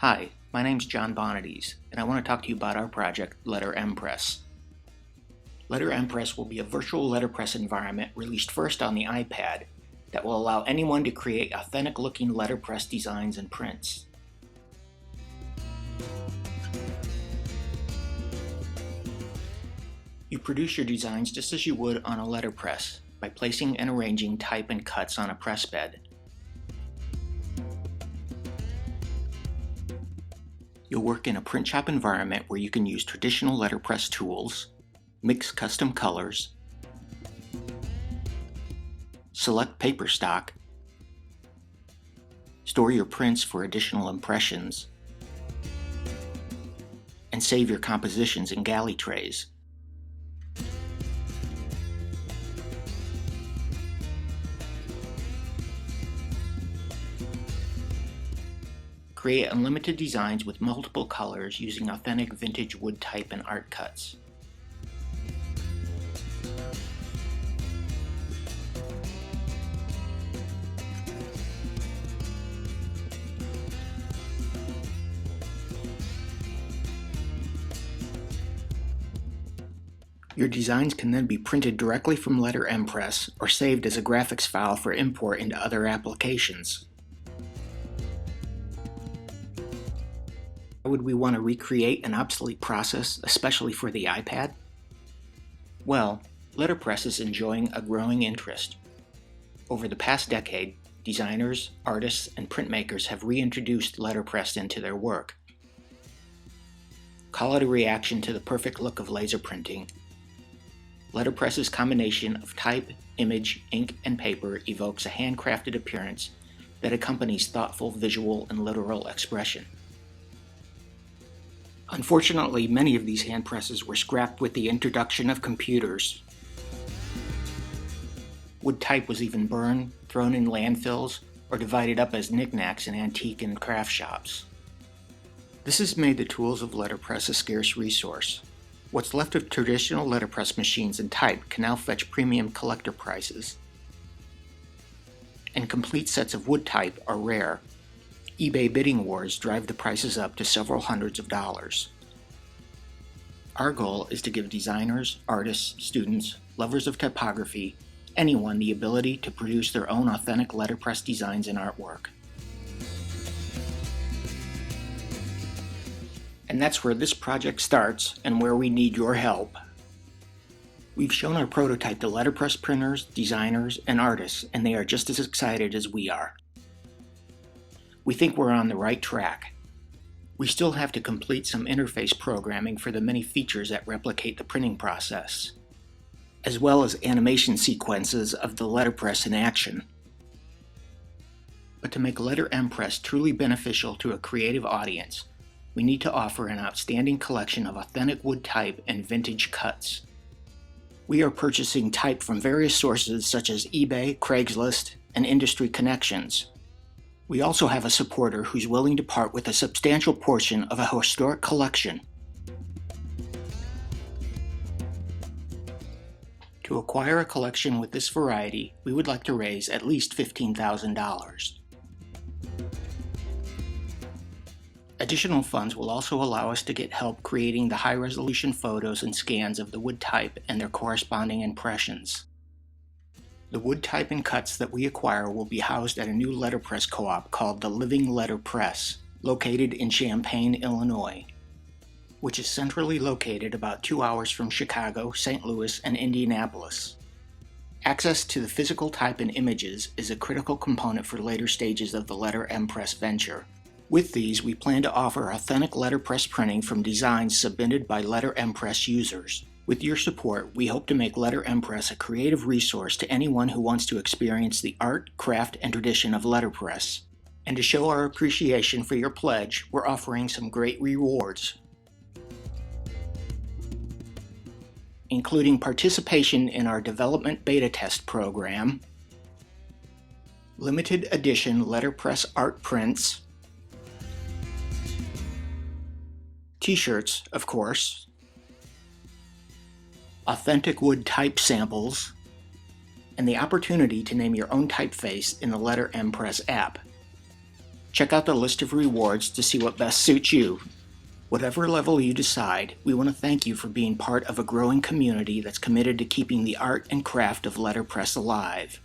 Hi, my name's John Bonadies, and I want to talk to you about our project, LetterMpress. LetterMpress will be a virtual letterpress environment released first on the iPad that will allow anyone to create authentic-looking letterpress designs and prints. You produce your designs just as you would on a letterpress by placing and arranging type and cuts on a press bed. You'll work in a print shop environment where you can use traditional letterpress tools, mix custom colors, select paper stock, store your prints for additional impressions, and save your compositions in galley trays. Create unlimited designs with multiple colors using authentic vintage wood type and art cuts. Your designs can then be printed directly from LetterMpress or saved as a graphics file for import into other applications. Why would we want to recreate an obsolete process, especially for the iPad? Well, letterpress is enjoying a growing interest. Over the past decade, designers, artists, and printmakers have reintroduced letterpress into their work. Call it a reaction to the perfect look of laser printing. Letterpress's combination of type, image, ink, and paper evokes a handcrafted appearance that accompanies thoughtful visual and literal expression. Unfortunately, many of these hand presses were scrapped with the introduction of computers. Wood type was even burned, thrown in landfills, or divided up as knickknacks in antique and craft shops. This has made the tools of letterpress a scarce resource. What's left of traditional letterpress machines and type can now fetch premium collector prices. And complete sets of wood type are rare. eBay bidding wars drive the prices up to several hundreds of dollars. Our goal is to give designers, artists, students, lovers of typography, anyone the ability to produce their own authentic letterpress designs and artwork. And that's where this project starts and where we need your help. We've shown our prototype to letterpress printers, designers, and artists, and they are just as excited as we are. We think we're on the right track. We still have to complete some interface programming for the many features that replicate the printing process, as well as animation sequences of the letterpress in action. But to make LetterMpress truly beneficial to a creative audience, we need to offer an outstanding collection of authentic wood type and vintage cuts. We are purchasing type from various sources such as eBay, Craigslist, and industry connections. We also have a supporter who's willing to part with a substantial portion of a historic collection. To acquire a collection with this variety, we would like to raise at least $15,000. Additional funds will also allow us to get help creating the high-resolution photos and scans of the wood type and their corresponding impressions. The wood type and cuts that we acquire will be housed at a new letterpress co-op called the Living LetterPress, located in Champaign, Illinois, which is centrally located about 2 hours from Chicago, St. Louis, and Indianapolis. Access to the physical type and images is a critical component for later stages of the LetterMpress venture. With these, we plan to offer authentic letterpress printing from designs submitted by LetterMpress users. With your support, we hope to make LetterMpress a creative resource to anyone who wants to experience the art, craft, and tradition of letterpress. And to show our appreciation for your pledge, we're offering some great rewards, including participation in our development beta test program, limited edition letterpress art prints, t-shirts, of course, authentic wood type samples, and the opportunity to name your own typeface in the LetterMpress app. Check out the list of rewards to see what best suits you. Whatever level you decide, we want to thank you for being part of a growing community that's committed to keeping the art and craft of letterpress alive.